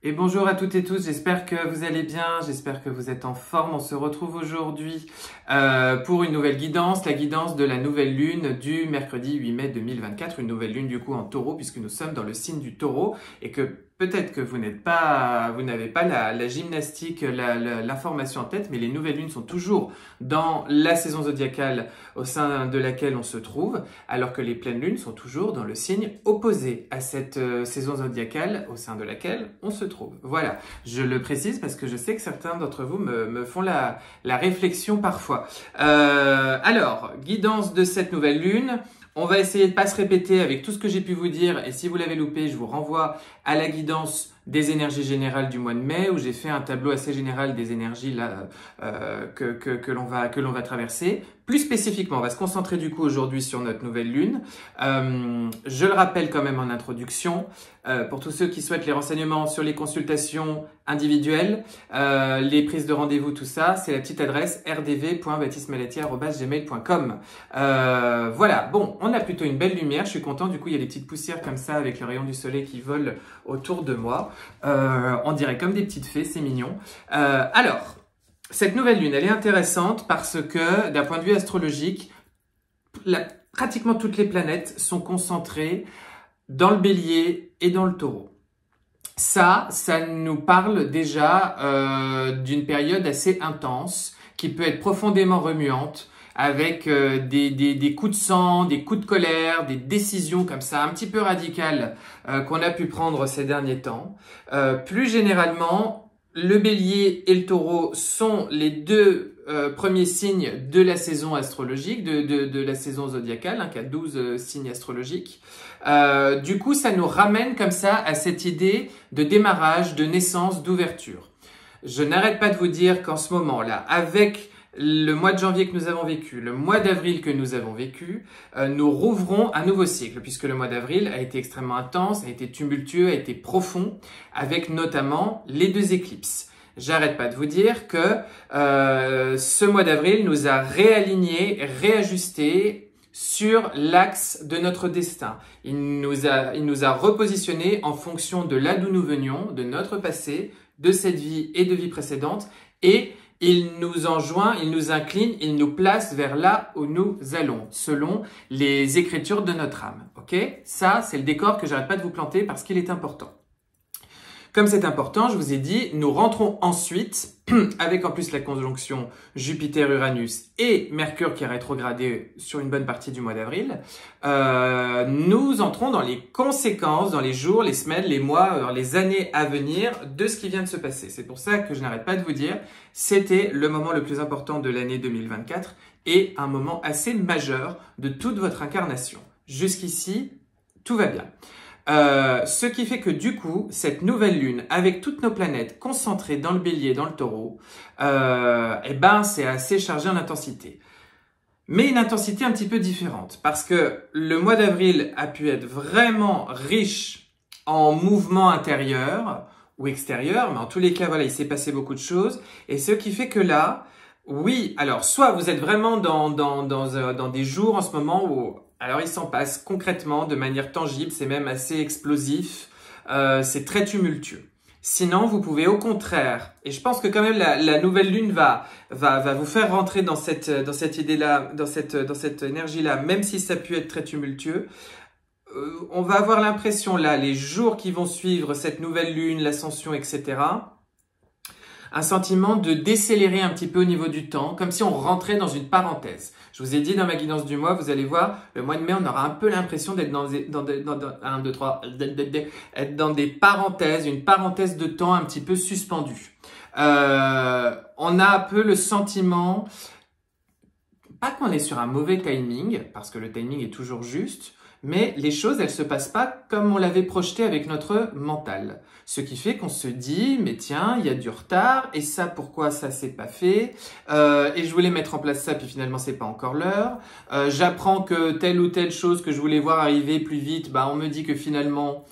Et bonjour à toutes et tous, j'espère que vous allez bien, j'espère que vous êtes en forme. On se retrouve aujourd'hui pour une nouvelle guidance, la guidance de la nouvelle lune du mercredi 8 mai 2024, une nouvelle lune du coup en taureau puisque nous sommes dans le signe du taureau et que peut-être que vous n'avez pas la gymnastique, l'information en tête, mais les nouvelles lunes sont toujours dans la saison zodiacale au sein de laquelle on se trouve, alors que les pleines lunes sont toujours dans le signe opposé à cette saison zodiacale au sein de laquelle on se trouve. Voilà, je le précise parce que je sais que certains d'entre vous me font la réflexion parfois. Alors, guidance de cette nouvelle lune. On va essayer de pas se répéter avec tout ce que j'ai pu vous dire et si vous l'avez loupé, je vous renvoie à la guidance des énergies générales du mois de mai où j'ai fait un tableau assez général des énergies là que l'on va traverser. Plus spécifiquement, on va se concentrer du coup aujourd'hui sur notre nouvelle lune. Je le rappelle quand même en introduction, pour tous ceux qui souhaitent les renseignements sur les consultations individuelles, les prises de rendez-vous, tout ça, c'est la petite adresse rdv.baptistemalatier@gmail.com. Voilà, bon, on a plutôt une belle lumière, je suis content, du coup il y a des petites poussières comme ça avec le rayon du soleil qui volent autour de moi. On dirait comme des petites fées, c'est mignon. Alors, cette nouvelle lune, elle est intéressante parce que, d'un point de vue astrologique, pratiquement toutes les planètes sont concentrées dans le bélier et dans le taureau. Ça nous parle déjà d'une période assez intense qui peut être profondément remuante avec des coups de sang, des coups de colère, des décisions comme ça un petit peu radicales qu'on a pu prendre ces derniers temps. Plus généralement, le bélier et le taureau sont les deux premiers signes de la saison astrologique, de la saison zodiacale, qui a 12 signes astrologiques. Du coup, ça nous ramène comme ça à cette idée de démarrage, de naissance, d'ouverture. Je n'arrête pas de vous dire qu'en ce moment-là, avec le mois de janvier que nous avons vécu, le mois d'avril que nous avons vécu, nous rouvrons un nouveau cycle, puisque le mois d'avril a été extrêmement intense, a été tumultueux, a été profond, avec notamment les deux éclipses. J'arrête pas de vous dire que ce mois d'avril nous a réalignés, réajustés sur l'axe de notre destin. Il nous a repositionnés en fonction de là d'où nous venions, de notre passé, de cette vie et de vie précédente, et il nous enjoint, il nous incline, il nous place vers là où nous allons, selon les écritures de notre âme. Ok ? Ça, c'est le décor que j'arrête pas de vous planter parce qu'il est important. Comme c'est important, je vous ai dit, nous rentrons ensuite, avec en plus la conjonction Jupiter-Uranus et Mercure qui est rétrogradé sur une bonne partie du mois d'avril, nous entrons dans les conséquences, dans les jours, les semaines, les mois, les années à venir de ce qui vient de se passer. C'est pour ça que je n'arrête pas de vous dire, c'était le moment le plus important de l'année 2024 et un moment assez majeur de toute votre incarnation. Jusqu'ici, tout va bien. Ce qui fait que du coup, cette nouvelle lune, avec toutes nos planètes concentrées dans le bélier, dans le taureau, c'est assez chargé en intensité. Mais une intensité un petit peu différente, parce que le mois d'avril a pu être vraiment riche en mouvements intérieurs ou extérieurs, mais en tous les cas, voilà, il s'est passé beaucoup de choses, et ce qui fait que là, oui, alors soit vous êtes vraiment dans des jours en ce moment où alors, il s'en passe concrètement, de manière tangible, c'est même assez explosif, c'est très tumultueux. Sinon, vous pouvez au contraire, et je pense que quand même la nouvelle lune va vous faire rentrer dans cette idée-là, dans cette énergie-là, même si ça peut être très tumultueux. On va avoir l'impression là, les jours qui vont suivre cette nouvelle lune, l'ascension, etc., un sentiment de décélérer un petit peu au niveau du temps, comme si on rentrait dans une parenthèse. Je vous ai dit dans ma guidance du mois, vous allez voir, le mois de mai, on aura un peu l'impression d'être dans des parenthèses, une parenthèse de temps un petit peu suspendue. On a un peu le sentiment, pas qu'on est sur un mauvais timing, parce que le timing est toujours juste, mais les choses, elles se passent pas comme on l'avait projeté avec notre mental. Ce qui fait qu'on se dit, mais tiens, il y a du retard, et ça, pourquoi ça s'est pas fait? Et je voulais mettre en place ça, puis finalement, c'est pas encore l'heure. J'apprends que telle ou telle chose que je voulais voir arriver plus vite, on me dit que finalement,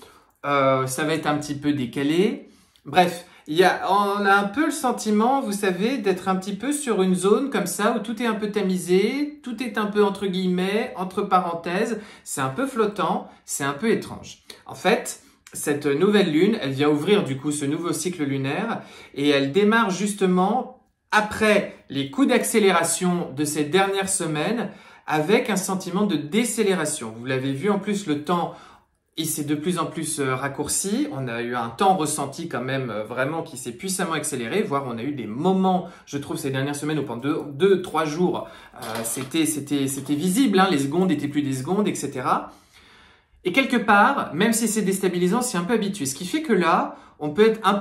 ça va être un petit peu décalé. Bref, on a un peu le sentiment, vous savez, d'être un petit peu sur une zone comme ça où tout est un peu tamisé, tout est un peu entre guillemets, entre parenthèses, c'est un peu flottant, c'est un peu étrange. En fait, cette nouvelle lune, elle vient ouvrir du coup ce nouveau cycle lunaire et elle démarre justement après les coups d'accélération de ces dernières semaines avec un sentiment de décélération. Vous l'avez vu, en plus le temps il s'est de plus en plus raccourci. On a eu un temps ressenti quand même vraiment qui s'est puissamment accéléré, voire on a eu des moments, je trouve, ces dernières semaines où pendant 2-3 jours, c'était visible, hein, les secondes étaient plus des secondes, etc. Et quelque part, même si c'est déstabilisant, on s'y est un peu habitué. Ce qui fait que là, on peut être un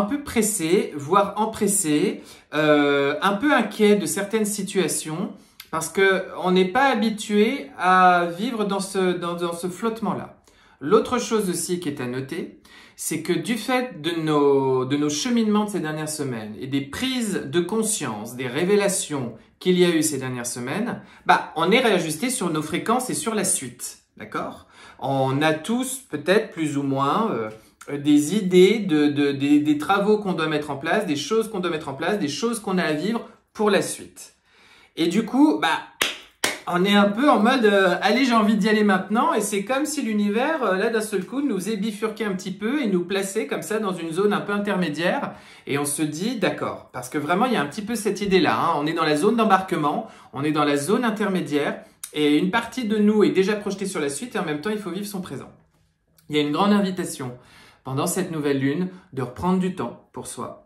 peu pressé, voire empressé, un peu inquiet de certaines situations, parce que on n'est pas habitué à vivre dans ce flottement-là. L'autre chose aussi qui est à noter, c'est que du fait de nos cheminements de ces dernières semaines et des prises de conscience, des révélations qu'il y a eu ces dernières semaines, on est réajusté sur nos fréquences et sur la suite, d'accord? On a tous peut-être plus ou moins des idées des travaux qu'on doit mettre en place, des choses qu'on doit mettre en place, des choses qu'on a à vivre pour la suite. Et du coup, on est un peu en mode allez, j'ai envie d'y aller maintenant, et c'est comme si l'univers là d'un seul coup nous faisait bifurquer un petit peu et nous plaçait comme ça dans une zone un peu intermédiaire, et on se dit d'accord, parce que vraiment il y a un petit peu cette idée là, hein, on est dans la zone d'embarquement, on est dans la zone intermédiaire et une partie de nous est déjà projetée sur la suite et en même temps il faut vivre son présent. Il y a une grande invitation pendant cette nouvelle lune de reprendre du temps pour soi.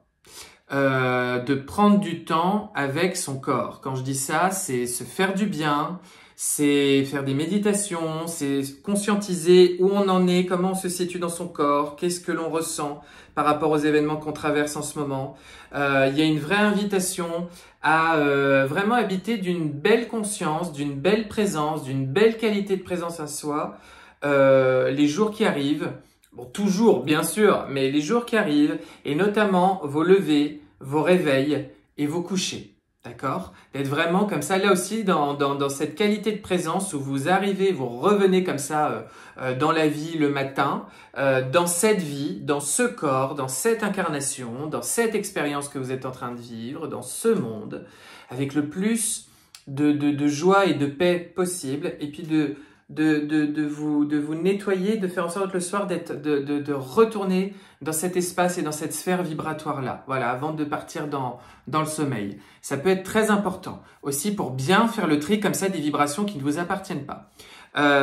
De prendre du temps avec son corps. Quand je dis ça, c'est se faire du bien, c'est faire des méditations, c'est conscientiser où on en est, comment on se situe dans son corps, qu'est-ce que l'on ressent par rapport aux événements qu'on traverse en ce moment. Il y a une vraie invitation à vraiment habiter d'une belle conscience, d'une belle présence, d'une belle qualité de présence à soi, les jours qui arrivent. Bon, toujours, bien sûr, mais les jours qui arrivent, et notamment vos levées, vos réveils et vos couchers, d'accord? D'être vraiment comme ça, là aussi, dans cette qualité de présence où vous arrivez, vous revenez comme ça dans la vie le matin, dans cette vie, dans ce corps, dans cette incarnation, dans cette expérience que vous êtes en train de vivre, dans ce monde, avec le plus de joie et de paix possible, et puis de vous nettoyer, de faire en sorte le soir de retourner dans cet espace et dans cette sphère vibratoire-là, voilà, avant de partir dans le sommeil. Ça peut être très important aussi pour bien faire le tri comme ça des vibrations qui ne vous appartiennent pas.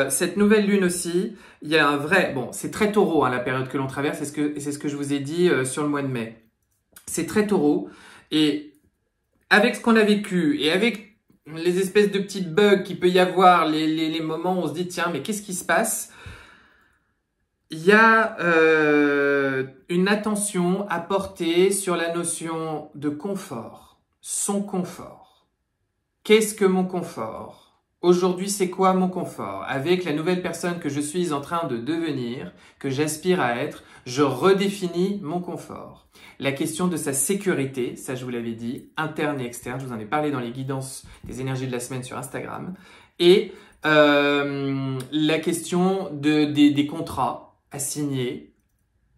Cette nouvelle lune aussi, il y a un vrai, bon, c'est très taureau hein, la période que l'on traverse, c'est ce que je vous ai dit sur le mois de mai. C'est très taureau, et avec ce qu'on a vécu et avec les espèces de petits bugs qu'il peut y avoir, les moments où on se dit tiens mais qu'est-ce qui se passe, il y a une attention à porter sur la notion de confort, son confort. Qu'est-ce que mon confort? Aujourd'hui c'est quoi mon confort? Avec la nouvelle personne que je suis en train de devenir, que j'aspire à être, je redéfinis mon confort. La question de sa sécurité, ça je vous l'avais dit, interne et externe, je vous en ai parlé dans les guidances des énergies de la semaine sur Instagram. Et la question des contrats à signer,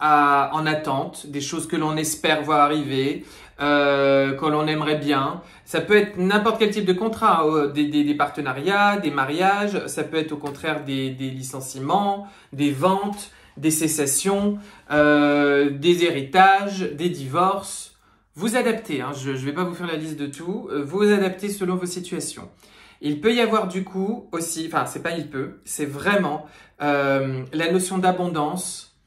en attente, des choses que l'on espère voir arriver, que l'on aimerait bien. Ça peut être n'importe quel type de contrat, des partenariats, des mariages, ça peut être au contraire des licenciements, des ventes, des cessations, des héritages, des divorces. Vous adaptez, hein, je ne vais pas vous faire la liste de tout, vous adaptez selon vos situations. Il peut y avoir du coup aussi, enfin c'est pas il peut, c'est vraiment la notion d'abondance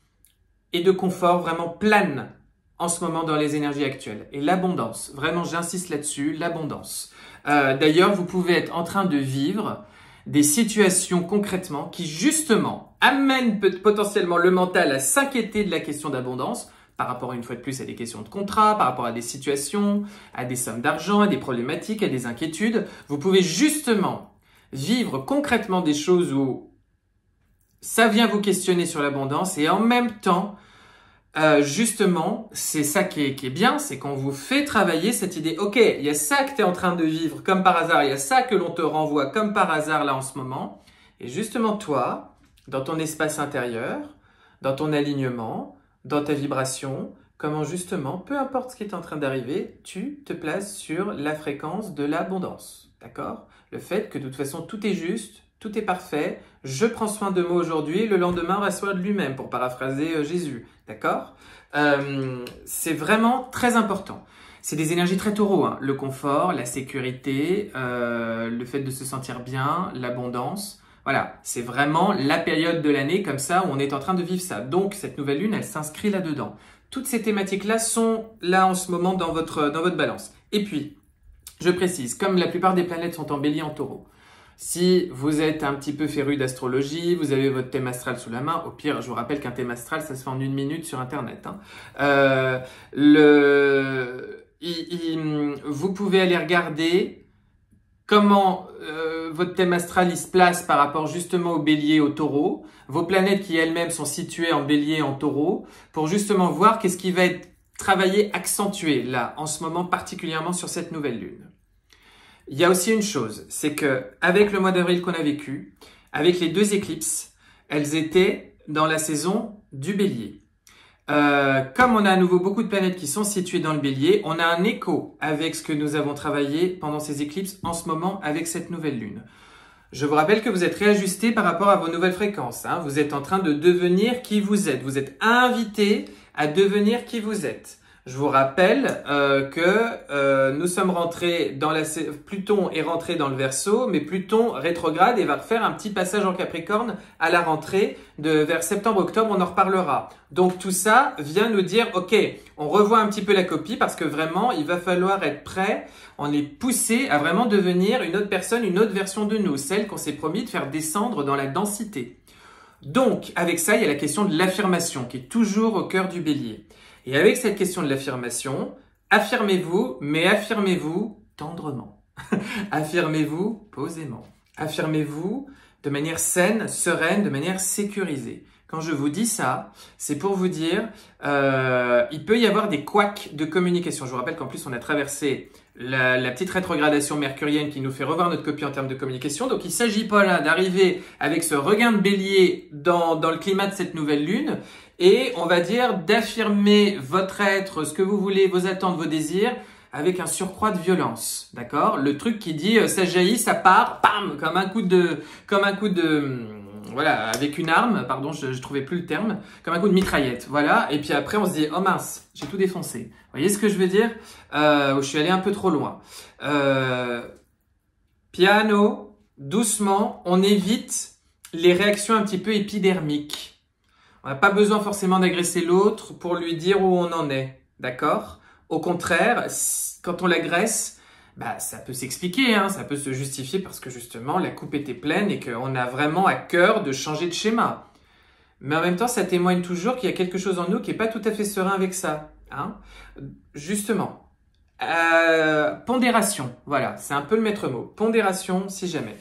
et de confort vraiment plane en ce moment dans les énergies actuelles. Et l'abondance, vraiment j'insiste là-dessus, l'abondance. D'ailleurs, vous pouvez être en train de vivre des situations concrètement qui justement amènent potentiellement le mental à s'inquiéter de la question d'abondance par rapport une fois de plus à des questions de contrat, par rapport à des situations, à des sommes d'argent, à des problématiques, à des inquiétudes. Vous pouvez justement vivre concrètement des choses où ça vient vous questionner sur l'abondance et en même temps justement, c'est ça qui est bien, c'est qu'on vous fait travailler cette idée, ok, il y a ça que tu es en train de vivre comme par hasard, il y a ça que l'on te renvoie comme par hasard là en ce moment, et justement toi, dans ton espace intérieur, dans ton alignement, dans ta vibration, comment justement, peu importe ce qui est en train d'arriver, tu te places sur la fréquence de l'abondance, d'accord? Le fait que de toute façon tout est juste, tout est parfait, je prends soin de moi aujourd'hui, le lendemain va soin de lui-même, pour paraphraser Jésus, d'accord? C'est vraiment très important. C'est des énergies très taureaux, hein. Le confort, la sécurité, le fait de se sentir bien, l'abondance. Voilà, c'est vraiment la période de l'année comme ça où on est en train de vivre ça. Donc cette nouvelle lune, elle s'inscrit là-dedans. Toutes ces thématiques-là sont là en ce moment dans votre balance. Et puis, je précise, comme la plupart des planètes sont en bélier en taureau, si vous êtes un petit peu féru d'astrologie, vous avez votre thème astral sous la main, au pire, je vous rappelle qu'un thème astral, ça se fait en 1 minute sur Internet. Hein. Vous pouvez aller regarder comment votre thème astral il se place par rapport justement au bélier, au taureau, vos planètes qui elles-mêmes sont situées en bélier, en taureau, pour justement voir qu'est-ce qui va être travaillé, accentué là, en ce moment, particulièrement sur cette nouvelle lune. Il y a aussi une chose, c'est que avec le mois d'avril qu'on a vécu, avec les 2 éclipses, elles étaient dans la saison du bélier. Comme on a à nouveau beaucoup de planètes qui sont situées dans le bélier, on a un écho avec ce que nous avons travaillé pendant ces éclipses en ce moment avec cette nouvelle lune. Je vous rappelle que vous êtes réajusté par rapport à vos nouvelles fréquences. Hein. Vous êtes en train de devenir qui vous êtes. Vous êtes invité à devenir qui vous êtes. Je vous rappelle que nous sommes rentrés dans Pluton est rentré dans le Verseau, mais Pluton rétrograde et va faire un petit passage en Capricorne à la rentrée vers septembre-octobre, on en reparlera. Donc tout ça vient nous dire, ok, on revoit un petit peu la copie parce que vraiment, il va falloir être prêt, on est poussé à vraiment devenir une autre personne, une autre version de nous, celle qu'on s'est promis de faire descendre dans la densité. Donc, avec ça, il y a la question de l'affirmation qui est toujours au cœur du bélier. Et avec cette question de l'affirmation, affirmez-vous, mais affirmez-vous tendrement. Affirmez-vous posément. Affirmez-vous de manière saine, sereine, de manière sécurisée. Quand je vous dis ça, c'est pour vous dire, il peut y avoir des couacs de communication. Je vous rappelle qu'en plus, on a traversé la petite rétrogradation mercurienne qui nous fait revoir notre copie en termes de communication. Donc, il ne s'agit pas là d'arriver avec ce regain de bélier dans le climat de cette nouvelle lune et on va dire d'affirmer votre être, ce que vous voulez, vos attentes, vos désirs avec un surcroît de violence, d'accord? Le truc qui dit ça jaillit, ça part, bam, comme un coup de voilà, avec une arme, pardon, je trouvais plus le terme, comme un coup de mitraillette, voilà. Et puis après, on se dit, oh mince, j'ai tout défoncé. Vous voyez ce que je veux dire? Je suis allé un peu trop loin. Piano, doucement, on évite les réactions un petit peu épidermiques. On n'a pas besoin forcément d'agresser l'autre pour lui dire où on en est, d'accord? Au contraire, quand on l'agresse, bah, ça peut s'expliquer, hein, ça peut se justifier parce que justement la coupe était pleine et qu'on a vraiment à cœur de changer de schéma. Mais en même temps, ça témoigne toujours qu'il y a quelque chose en nous qui n'est pas tout à fait serein avec ça. Hein. Justement, pondération, voilà, c'est un peu le maître mot. Pondération, si jamais.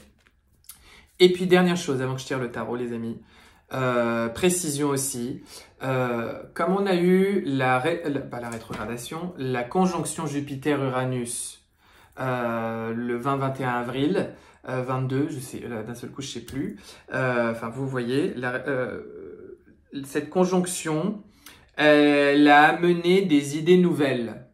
Et puis, dernière chose, avant que je tire le tarot, les amis, précision aussi. Comme on a eu la rétrogradation, la conjonction Jupiter-Uranus le 20-21 avril, 22, je sais, d'un seul coup, je sais plus. Enfin, vous voyez, cette conjonction, elle a amené des idées nouvelles.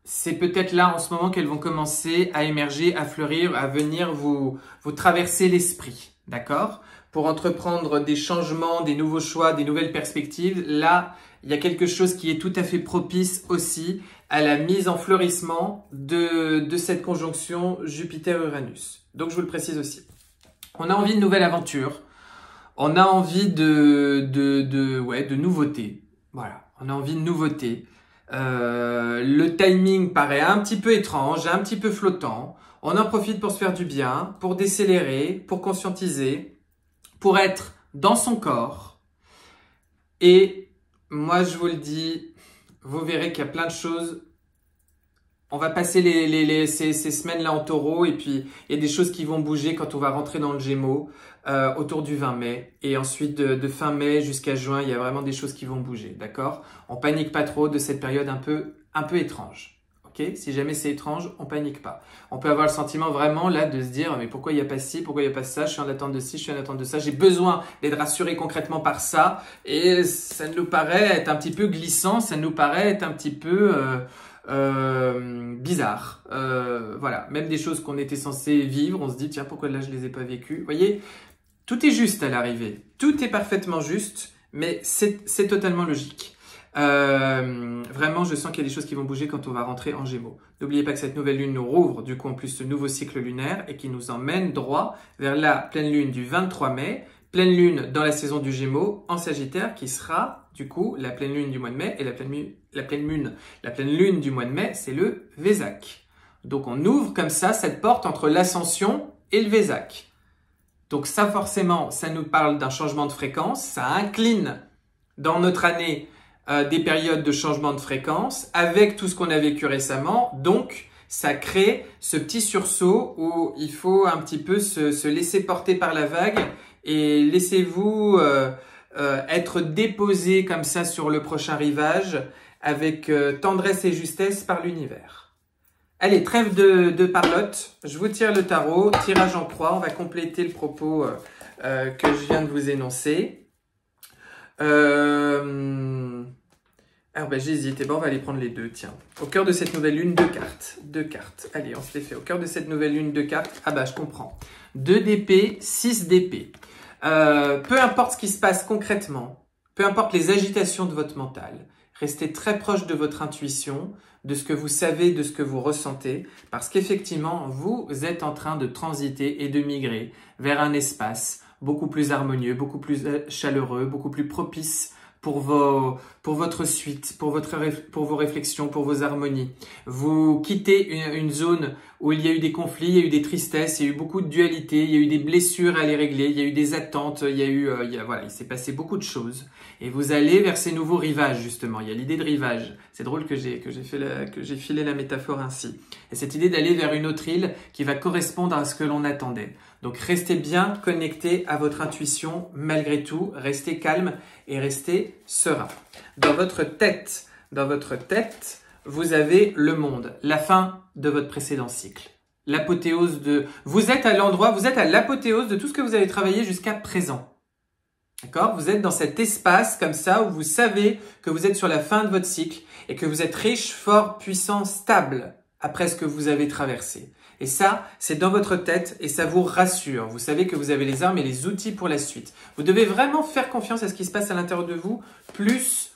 C'est peut-être là, en ce moment, qu'elles vont commencer à émerger, à fleurir, à venir vous traverser l'esprit, d'accord? Pour entreprendre des changements, des nouveaux choix, des nouvelles perspectives, là, il y a quelque chose qui est tout à fait propice aussi à la mise en fleurissement de cette conjonction Jupiter-Uranus. Donc, je vous le précise aussi. On a envie de nouvelles aventures. On a envie de nouveautés. Voilà, on a envie de nouveautés. Le timing paraît un petit peu étrange, un petit peu flottant. On en profite pour se faire du bien, pour décélérer, pour conscientiser, pour être dans son corps. Et moi, je vous le dis, vous verrez qu'il y a plein de choses. On va passer ces semaines-là en taureau et puis il y a des choses qui vont bouger quand on va rentrer dans le Gémeaux autour du 20 mai. Et ensuite, de fin mai jusqu'à juin, il y a vraiment des choses qui vont bouger, d'accord? On panique pas trop de cette période un peu étrange. Okay, si jamais c'est étrange, on panique pas. On peut avoir le sentiment vraiment là de se dire mais pourquoi il n'y a pas ci, pourquoi il n'y a pas ça, je suis en attente de ci, je suis en attente de ça, j'ai besoin d'être rassuré concrètement par ça et ça nous paraît être un petit peu glissant, ça nous paraît être un petit peu bizarre. Voilà, même des choses qu'on était censé vivre, on se dit tiens pourquoi là je les ai pas vécues. Vous voyez, Tout est juste à l'arrivée. Tout est parfaitement juste, mais c'est totalement logique. Vraiment, je sens qu'il y a des choses qui vont bouger quand on va rentrer en Gémeaux. N'oubliez pas que cette nouvelle lune nous rouvre, du coup, en plus, ce nouveau cycle lunaire et qui nous emmène droit vers la pleine lune du 23 mai, pleine lune dans la saison du Gémeaux en Sagittaire qui sera, du coup, la pleine lune du mois de mai et la pleine lune du mois de mai, c'est le Vésac. Donc, on ouvre comme ça cette porte entre l'ascension et le Vésac. Donc ça, forcément, ça nous parle d'un changement de fréquence, ça incline dans notre année des périodes de changement de fréquence avec tout ce qu'on a vécu récemment. Donc, ça crée ce petit sursaut où il faut un petit peu se laisser porter par la vague et laissez-vous être déposé comme ça sur le prochain rivage avec tendresse et justesse par l'univers. Allez, trêve de parlotte, je vous tire le tarot, tirage en croix, on va compléter le propos que je viens de vous énoncer. Alors j'hésite, et on va aller prendre les deux, tiens. Au cœur de cette nouvelle lune, deux cartes. Allez, on se les fait. Au cœur de cette nouvelle lune, deux cartes. Je comprends. 2 d'épée, 6 d'épée. Peu importe ce qui se passe concrètement, peu importe les agitations de votre mental, restez très proche de votre intuition, de ce que vous savez, de ce que vous ressentez, parce qu'effectivement, vous êtes en train de transiter et de migrer vers un espace beaucoup plus harmonieux, beaucoup plus chaleureux, beaucoup plus propice pour votre suite, pour vos réflexions, pour vos harmonies. Vous quittez une zone où il y a eu des conflits, il y a eu des tristesses, il y a eu beaucoup de dualité, il y a eu des blessures à les régler, il y a eu des attentes, il s'est passé beaucoup de choses. Et vous allez vers ces nouveaux rivages, justement. Il y a l'idée de rivage. C'est drôle que j'ai filé la métaphore ainsi. Et cette idée d'aller vers une autre île qui va correspondre à ce que l'on attendait. Donc, restez bien connectés à votre intuition, malgré tout. Restez calme et restez serein. Dans votre tête, vous avez le monde, la fin de votre précédent cycle. L'apothéose vous êtes à l'apothéose de tout ce que vous avez travaillé jusqu'à présent. D'accord? Vous êtes dans cet espace comme ça où vous savez que vous êtes sur la fin de votre cycle et que vous êtes riche, fort, puissant, stable après ce que vous avez traversé. Et ça, c'est dans votre tête et ça vous rassure. Vous savez que vous avez les armes et les outils pour la suite. Vous devez vraiment faire confiance à ce qui se passe à l'intérieur de vous, plus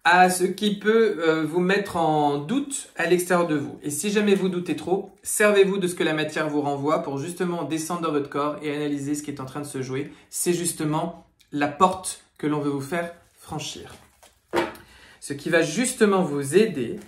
à ce qui peut vous mettre en doute à l'extérieur de vous. Et si jamais vous doutez trop, servez-vous de ce que la matière vous renvoie pour justement descendre dans votre corps et analyser ce qui est en train de se jouer. C'est justement la porte que l'on veut vous faire franchir. Ce qui va justement vous aider,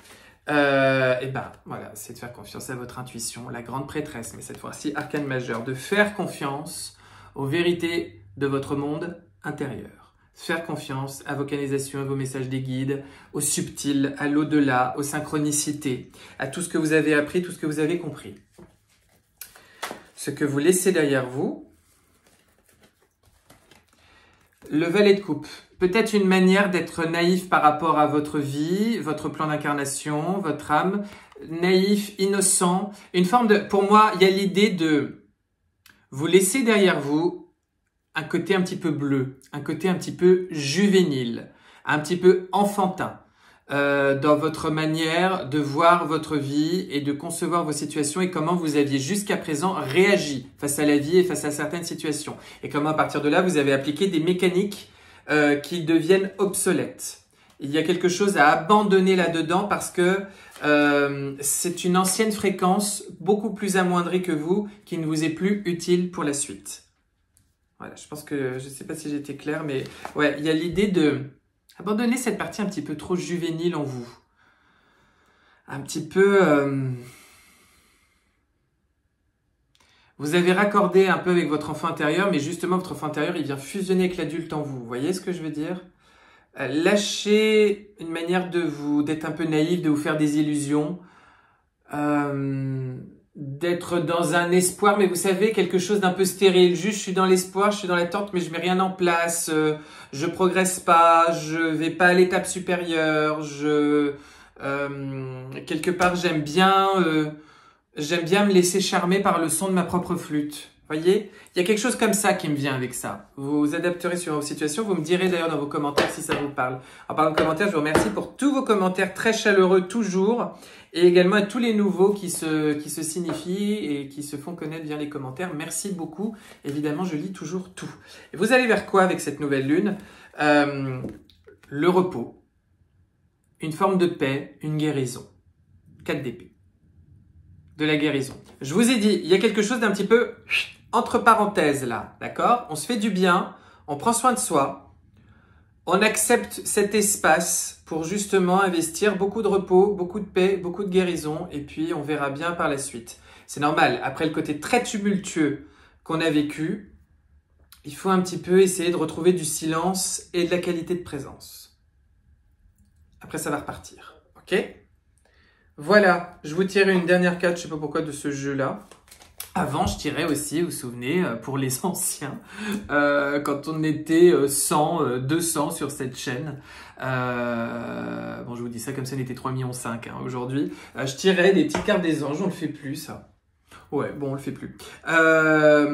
voilà, c'est de faire confiance à votre intuition, la grande prêtresse, mais cette fois-ci arcane majeur, de faire confiance aux vérités de votre monde intérieur. Faire confiance à vos canalisations, à vos messages des guides, au subtil, à l'au-delà, aux synchronicités, à tout ce que vous avez appris, tout ce que vous avez compris. Ce que vous laissez derrière vous, le valet de coupe, peut-être une manière d'être naïf par rapport à votre vie, votre plan d'incarnation, votre âme, naïf, innocent, une forme de... Pour moi, il y a l'idée de vous laisser derrière vous un côté un petit peu bleu, un côté un petit peu juvénile, un petit peu enfantin dans votre manière de voir votre vie et de concevoir vos situations et comment vous aviez jusqu'à présent réagi face à la vie et face à certaines situations. Et comment à partir de là, vous avez appliqué des mécaniques qui deviennent obsolètes. Il y a quelque chose à abandonner là-dedans parce que c'est une ancienne fréquence beaucoup plus amoindrie que vous qui ne vous est plus utile pour la suite. Voilà, je pense que, je ne sais pas si j'ai été clair, mais ouais, il y a l'idée de abandonner cette partie un petit peu trop juvénile en vous. Un petit peu... Vous avez raccordé un peu avec votre enfant intérieur, mais justement, votre enfant intérieur, il vient fusionner avec l'adulte en vous. Vous voyez ce que je veux dire? Lâchez une manière d'être un peu naïf, de vous faire des illusions, d'être dans un espoir, mais vous savez, quelque chose d'un peu stérile. Juste, je suis dans l'espoir, je suis dans l'attente, mais je mets rien en place, je progresse pas, je vais pas à l'étape supérieure, quelque part, j'aime bien me laisser charmer par le son de ma propre flûte. Voyez, il y a quelque chose comme ça qui me vient avec ça. Vous vous adapterez sur vos situations. Vous me direz d'ailleurs dans vos commentaires si ça vous parle. En parlant de commentaires, je vous remercie pour tous vos commentaires très chaleureux toujours. Et également à tous les nouveaux qui se signifient et qui se font connaître via les commentaires. Merci beaucoup. Évidemment, je lis toujours tout. Et vous allez vers quoi avec cette nouvelle lune? Le repos, une forme de paix, une guérison. 4 d'épée. De la guérison. Je vous ai dit, il y a quelque chose d'un petit peu entre parenthèses là, d'accord? On se fait du bien, on prend soin de soi, on accepte cet espace pour justement investir beaucoup de repos, beaucoup de paix, beaucoup de guérison, et puis on verra bien par la suite. C'est normal, après le côté très tumultueux qu'on a vécu, il faut un petit peu essayer de retrouver du silence et de la qualité de présence. Après, ça va repartir, ok? Voilà, je vous tirais une dernière carte, je ne sais pas pourquoi, de ce jeu-là. Avant, je tirais aussi, vous vous souvenez, pour les anciens, quand on était 100, 200 sur cette chaîne. Bon, je vous dis ça comme ça, on était 3,5 millions aujourd'hui. Je tirais des petites cartes des anges, on le fait plus, ça. Ouais, bon, on le fait plus. La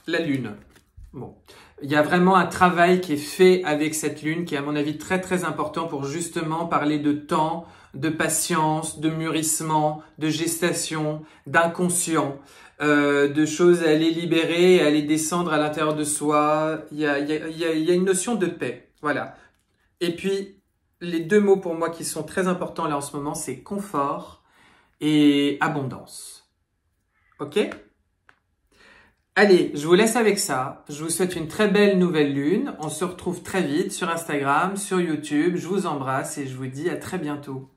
lune. Bon, il y a vraiment un travail qui est fait avec cette lune, qui est à mon avis très très important pour justement parler de temps, de patience, de mûrissement, de gestation, d'inconscient. De choses à aller libérer, à aller descendre à l'intérieur de soi. Il y a une notion de paix. Voilà. Et puis, les 2 mots pour moi qui sont très importants là en ce moment, c'est confort et abondance. Ok? Allez, je vous laisse avec ça. Je vous souhaite une très belle nouvelle lune. On se retrouve très vite sur Instagram, sur YouTube. Je vous embrasse et je vous dis à très bientôt.